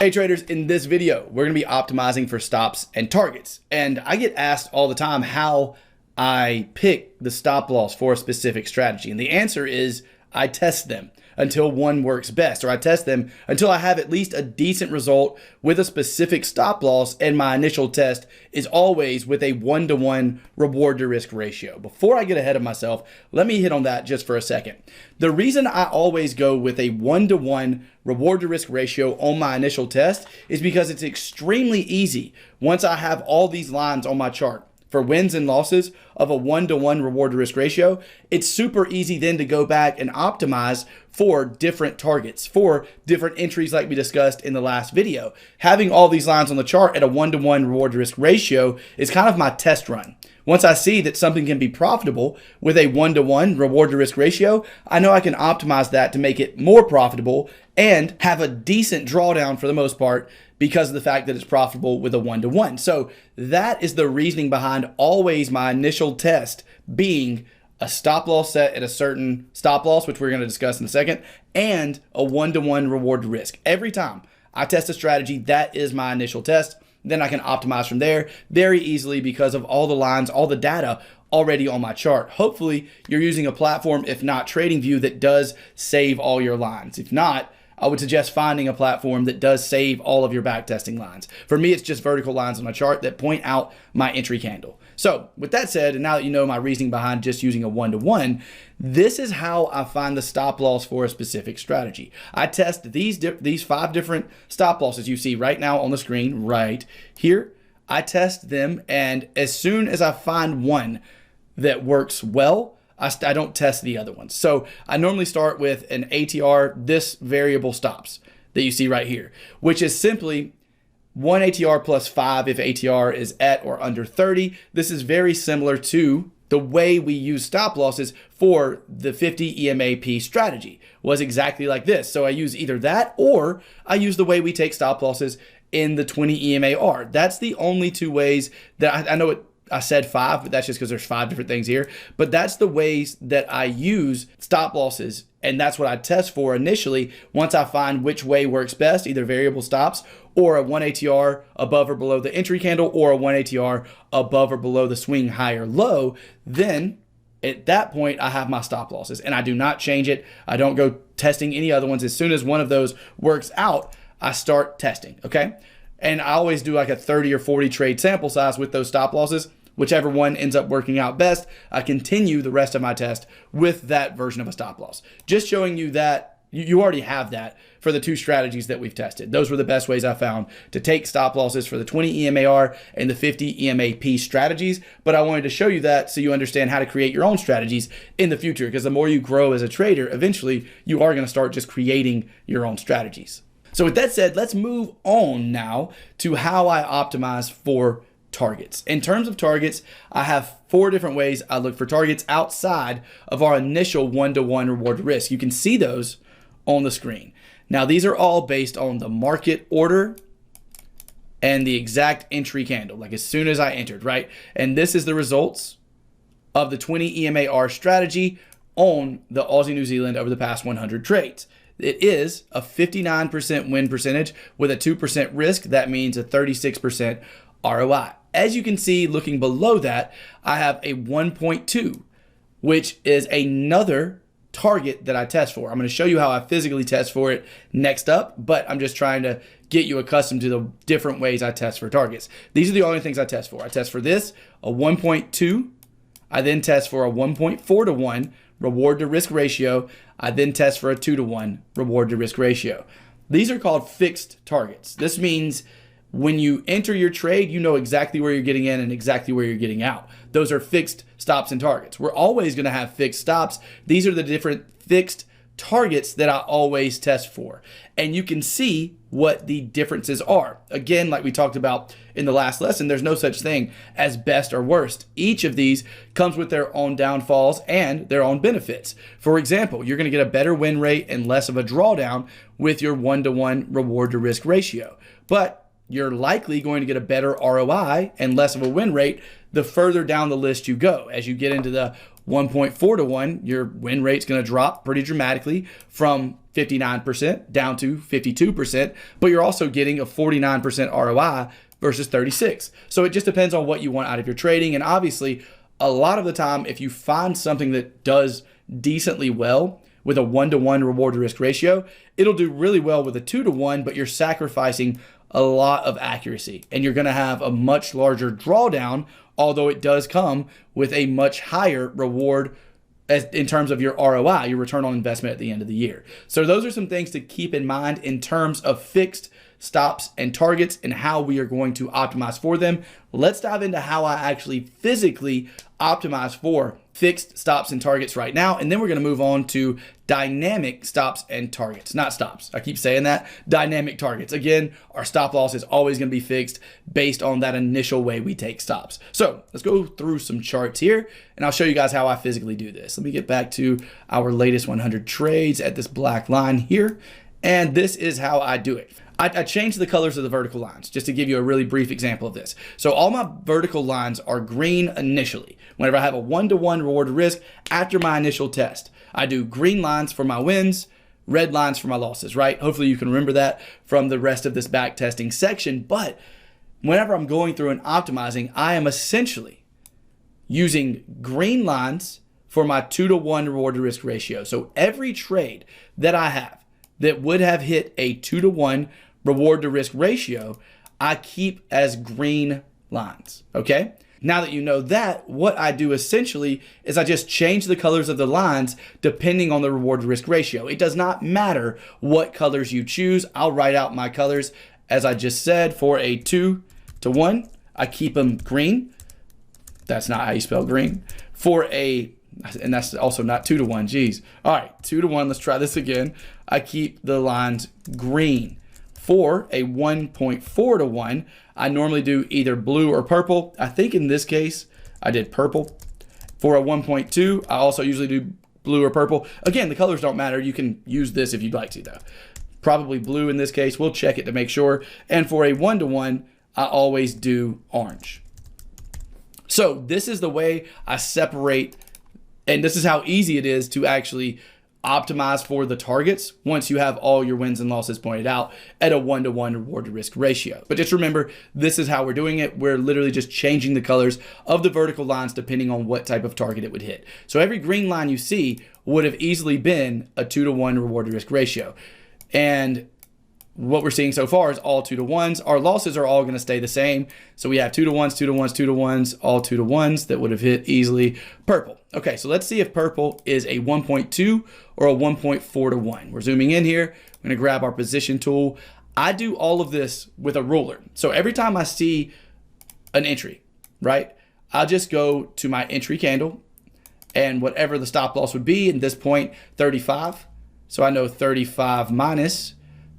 Hey traders, in this video, we're gonna be optimizing for stops and targets. And I get asked all the time how I pick the stop loss for a specific strategy. And the answer is I test them until one works best, or I test them until I have at least a decent result with a specific stop loss. And my initial test is always with a 1-to-1 reward to risk ratio. Before I get ahead of myself, let me hit on that just for a second. The reason I always go with a 1-to-1 reward to risk ratio on my initial test is because it's extremely easy once I have all these lines on my chart for wins and losses of a 1-to-1 reward to risk ratio. It's super easy then to go back and optimize for different targets, for different entries like we discussed in the last video. Having all these lines on the chart at a 1-to-1 reward to risk ratio is kind of my test run. Once I see that something can be profitable with a 1-to-1 reward to risk ratio, I know I can optimize that to make it more profitable and have a decent drawdown for the most part because of the fact that it's profitable with a 1-to-1. So that is the reasoning behind always my initial test being a stop loss set at a certain stop loss, which we're going to discuss in a second, and a 1-to-1 reward to risk. Every time I test a strategy, that is my initial test. Then I can optimize from there very easily because of all the lines, all the data already on my chart. Hopefully you're using a platform, if not TradingView, that does save all your lines. If not, I would suggest finding a platform that does save all of your backtesting lines. For me, it's just vertical lines on my chart that point out my entry candle. So with that said, and now that you know my reasoning behind just using a 1-to-1, this is how I find the stop loss for a specific strategy. I test these 5 different stop losses you see right now on the screen right here. I test them, and as soon as I find one that works well, I don't test the other ones. So I normally start with an ATR, this variable stops that you see right here, which is simply 1 ATR plus 5 if ATR is at or under 30. This is very similar to the way we use stop losses for the 50 EMAP strategy, was exactly like this. So I use either that or I use the way we take stop losses in the 20 EMAR. That's the only two ways that I know I said 5, but that's just because there's 5 different things here. But that's the ways that I use stop losses, and that's what I test for initially once I find which way works best, either variable stops or a 1 ATR above or below the entry candle or a 1 ATR above or below the swing high or low. Then at that point, I have my stop losses, and I do not change it. I don't go testing any other ones. As soon as one of those works out, I start testing, okay? And I always do like a 30 or 40 trade sample size with those stop losses. Whichever one ends up working out best, I continue the rest of my test with that version of a stop loss. Just showing you that you already have that for the 2 strategies that we've tested. Those were the best ways I found to take stop losses for the 20 EMAR and the 50 EMAP strategies. But I wanted to show you that so you understand how to create your own strategies in the future, because the more you grow as a trader, eventually you are going to start just creating your own strategies. So with that said, let's move on now to how I optimize for targets. In terms of targets, I have 4 different ways I look for targets outside of our initial 1-to-1 reward to risk. You can see those on the screen. Now, these are all based on the market order and the exact entry candle, like as soon as I entered, right? And this is the results of the 20 EMAR strategy on the Aussie New Zealand over the past 100 trades. It is a 59% win percentage with a 2% risk. That means a 36% ROI. As you can see, looking below that, I have a 1.2, which is another target that I test for. I'm going to show you how I physically test for it next up, but I'm just trying to get you accustomed to the different ways I test for targets. These are the only things I test for. I test for this, a 1.2. I then test for a 1.4-to-1 reward to risk ratio. I then test for a 2-to-1 reward to risk ratio. These are called fixed targets. This means when you enter your trade, you know exactly where you're getting in and exactly where you're getting out. Those are fixed stops and targets. We're always going to have fixed stops. These are the different fixed targets that I always test for. And you can see what the differences are. Again, like we talked about in the last lesson, there's no such thing as best or worst. Each of these comes with their own downfalls and their own benefits. For example, you're going to get a better win rate and less of a drawdown with your 1-to-1 reward to risk ratio. But you're likely going to get a better ROI and less of a win rate the further down the list you go. As you get into the 1.4 to 1, your win rate's going to drop pretty dramatically from 59% down to 52%, but you're also getting a 49% ROI versus 36. So it just depends on what you want out of your trading. And obviously, a lot of the time, if you find something that does decently well with a 1-to-1 reward to risk ratio, it'll do really well with a 2-to-1, but you're sacrificing a lot of accuracy and you're going to have a much larger drawdown, although it does come with a much higher reward in terms of your ROI, your return on investment at the end of the year. So those are some things to keep in mind in terms of fixed stops and targets and how we are going to optimize for them. Let's dive into how I actually physically optimize for fixed stops and targets right now. And then we're going to move on to dynamic stops and targets, not stops. I keep saying that. Dynamic targets. Again, our stop loss is always going to be fixed based on that initial way we take stops. So let's go through some charts here and I'll show you guys how I physically do this. Let me get back to our latest 100 trades at this black line here. And this is how I do it. I changed the colors of the vertical lines just to give you a really brief example of this. So all my vertical lines are green initially. Whenever I have a 1-to-1 reward to risk after my initial test, I do green lines for my wins, red lines for my losses, right? Hopefully you can remember that from the rest of this back testing section. But whenever I'm going through and optimizing, I am essentially using green lines for my 2-to-1 reward to risk ratio. So every trade that I have that would have hit a 2-to-1 reward to risk ratio, I keep as green lines, okay? Now that you know that, what I do essentially is I just change the colors of the lines depending on the reward to risk ratio. It does not matter what colors you choose. I'll write out my colors as I just said. For a 2-to-1, I keep them green. That's not how you spell green. And that's also not 2-to-1, geez. All right, 2-to-1, let's try this again. I keep the lines green. For a 1.4-to-1, I normally do either blue or purple. I think in this case, I did purple. For a 1.2, I also usually do blue or purple. Again, the colors don't matter. You can use this if you'd like to, though. Probably blue in this case. We'll check it to make sure. And for a 1-to-1, I always do orange. So this is the way I separate, and this is how easy it is to actually optimize for the targets once you have all your wins and losses pointed out at a 1-to-1 reward to risk ratio. But just remember, this is how we're doing it. We're literally just changing the colors of the vertical lines depending on what type of target it would hit. So every green line you see would have easily been a 2-to-1 reward to risk ratio. And what we're seeing so far is all 2-to-1s. Our losses are all going to stay the same. So we have 2-to-1s, 2-to-1s, 2-to-1s, all 2-to-1s that would have hit easily purple. Okay, so let's see if purple is a 1.2 or a 1.4-to-1. We're zooming in here. I'm going to grab our position tool. I do all of this with a ruler. So every time I see an entry, right, I'll just go to my entry candle and whatever the stop loss would be, at this point, 35. So I know 35 minus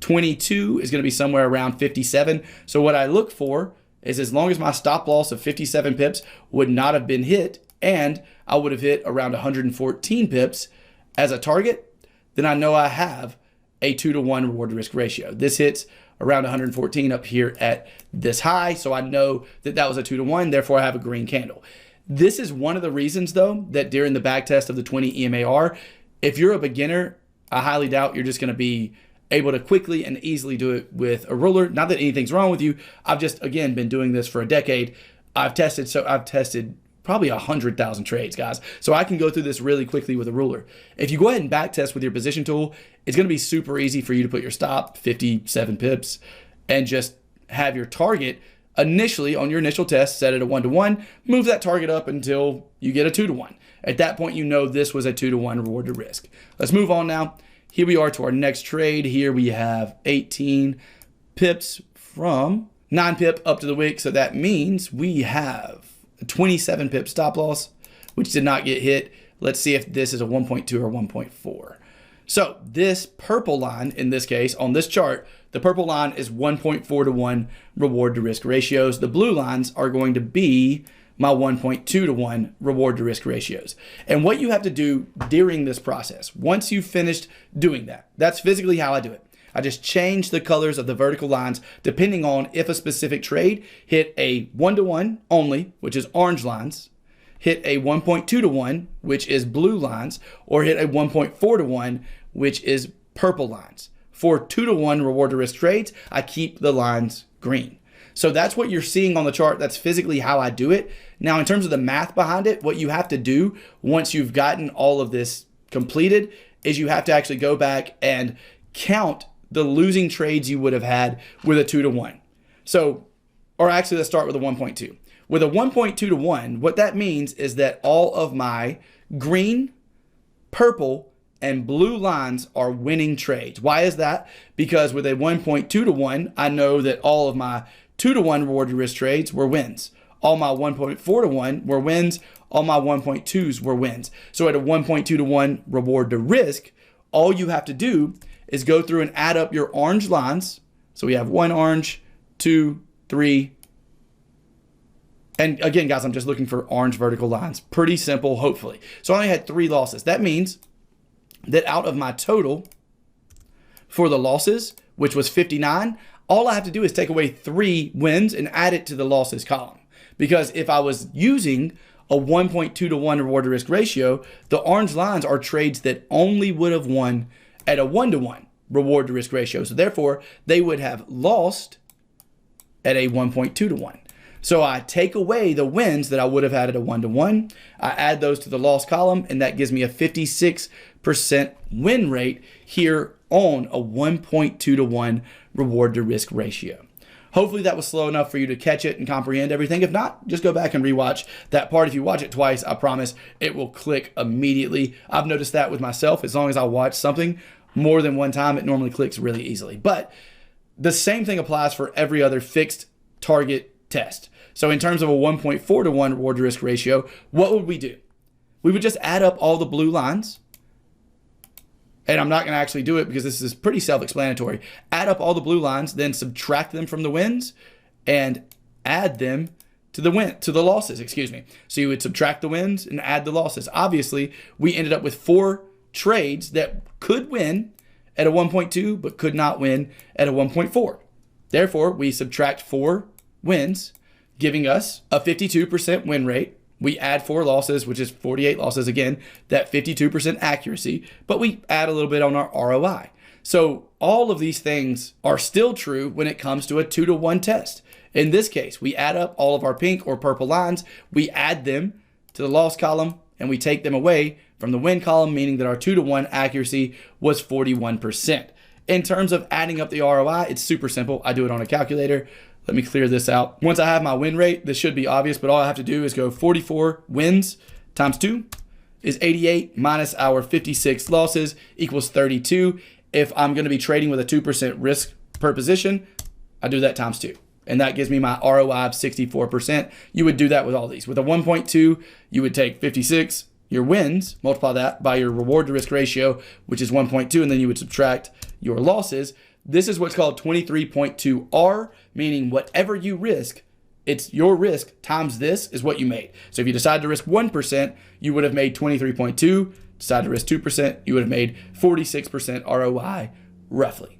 22 is going to be somewhere around 57. So what I look for is as long as my stop loss of 57 pips would not have been hit and I would have hit around 114 pips as a target, then I know I have a 2-to-1 reward to risk ratio. This hits around 114 up here at this high. So I know that that was a 2-to-1, therefore I have a green candle. This is one of the reasons though, that during the back test of the 20 EMAR, if you're a beginner, I highly doubt you're just going to be able to quickly and easily do it with a ruler. Not that anything's wrong with you. I've just, again, been doing this for a decade. I've tested probably 100,000 trades, guys. So I can go through this really quickly with a ruler. If you go ahead and back test with your position tool, it's going to be super easy for you to put your stop, 57 pips, and just have your target initially on your initial test set at a 1-to-1, move that target up until you get a 2-to-1. At that point, you know this was a 2-to-1 reward to risk. Let's move on now. Here we are to our next trade. Here we have 18 pips from 9 pip up to the wick. So that means we have a 27 pip stop loss, which did not get hit. Let's see if this is a 1.2 or 1.4. So this purple line, in this case, on this chart, the purple line is 1.4-to-1 reward to risk ratios. The blue lines are going to be my 1.2-to-1 reward to risk ratios. And what you have to do during this process, once you've finished doing that, that's physically how I do it. I just change the colors of the vertical lines depending on if a specific trade hit a 1-to-1 only, which is orange lines, hit a 1.2 to 1, which is blue lines, or hit a 1.4 to 1, which is purple lines. For 2 to 1 reward to risk trades, I keep the lines green. So that's what you're seeing on the chart. That's physically how I do it. Now, in terms of the math behind it, what you have to do once you've gotten all of this completed is you have to actually go back and count the losing trades you would have had with a 2 to 1. So, or actually, let's start with a 1.2. With a 1.2 to 1, what that means is that all of my green, purple, and blue lines are winning trades. Why is that? Because with a 1.2 to 1, I know that all of my 2 to 1 reward to risk trades were wins. All my 1.4 to 1 were wins. All my 1.2s were wins. So at a 1.2 to 1 reward to risk, all you have to do is go through and add up your orange lines. So we have 1 orange, 2, 3. And again, guys, I'm just looking for orange vertical lines. Pretty simple, hopefully. So I only had 3 losses. That means that out of my total for the losses, which was 59, all I have to do is take away 3 wins and add it to the losses column. Because if I was using a 1.2 to 1 reward to risk ratio, the orange lines are trades that only would have won at a 1 to 1 reward to risk ratio. So therefore, they would have lost at a 1.2 to 1. So I take away the wins that I would have had at a 1 to 1. I add those to the loss column, and that gives me a 56% win rate here on a 1.2 to 1 reward to risk ratio. Hopefully that was slow enough for you to catch it and comprehend everything. If not, just go back and rewatch that part. If you watch it twice, I promise it will click immediately. I've noticed that with myself. As long as I watch something more than one time, it normally clicks really easily. But the same thing applies for every other fixed target test. So in terms of a 1.4 to 1 reward to risk ratio, what would we do? We would just add up all the blue lines. And I'm not going to actually do it because this is pretty self-explanatory. Add up all the blue lines, then subtract them from the wins and add them to the losses, excuse me. So you would subtract the wins and add the losses. Obviously, we ended up with 4 trades that could win at a 1.2 but could not win at a 1.4. Therefore, we subtract 4 wins, giving us a 52% win rate. We add 4 losses, which is 48 losses. Again, that 52% accuracy, but we add a little bit on our ROI. So all of these things are still true when it comes to a 2 to 1 test. In this case, we add up all of our pink or purple lines, we add them to the loss column, and we take them away from the win column, meaning that our 2 to 1 accuracy was 41%. In terms of adding up the ROI, it's super simple. I do it on a calculator. Let me clear this out. Once I have my win rate, this should be obvious, but all I have to do is go 44 wins times 2 is 88 minus our 56 losses equals 32. If I'm going to be trading with a 2% risk per position, I do that times 2. And that gives me my ROI of 64%. You would do that with all these. With a 1.2, you would take 56, your wins, multiply that by your reward to risk ratio, which is 1.2, and then you would subtract your losses. This is what's called 23.2R, meaning whatever you risk, it's your risk times this is what you made. So if you decide to risk 1%, you would have made 23.2. Decide to risk 2%, you would have made 46% ROI roughly.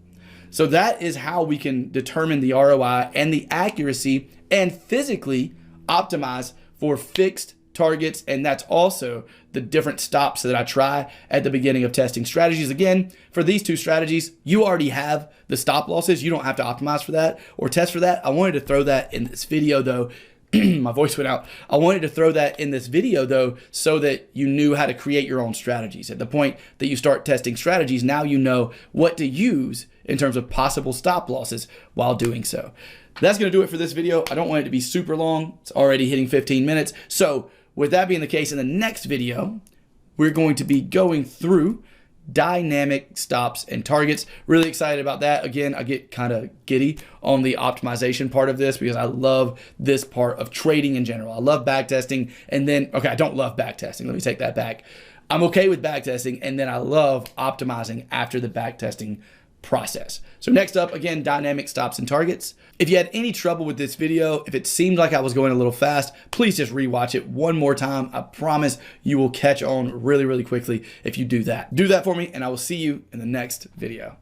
So that is how we can determine the ROI and the accuracy and physically optimize for fixed targets. And that's also the different stops that I try at the beginning of testing strategies. Again, for these 2 strategies, you already have the stop losses. You don't have to optimize for that or test for that. I wanted to throw that in this video though. My voice went out. I wanted to throw that in this video though, so that you knew how to create your own strategies. At the point that you start testing strategies, now you know what to use in terms of possible stop losses while doing so. That's going to do it for this video. I don't want it to be super long. It's already hitting 15 minutes. So with that being the case, in the next video, we're going to be going through dynamic stops and targets. Really excited about that. Again, I get kind of giddy on the optimization part of this because I love this part of trading in general. I love backtesting, and then, okay, I don't love backtesting. Let me take that back. I'm okay with backtesting, and then I love optimizing after the backtesting process. So next up, again, dynamic stops and targets. If you had any trouble with this video, if it seemed like I was going a little fast, please just rewatch it one more time. I promise you will catch on really, really quickly if you do that. Do that for me, and I will see you in the next video.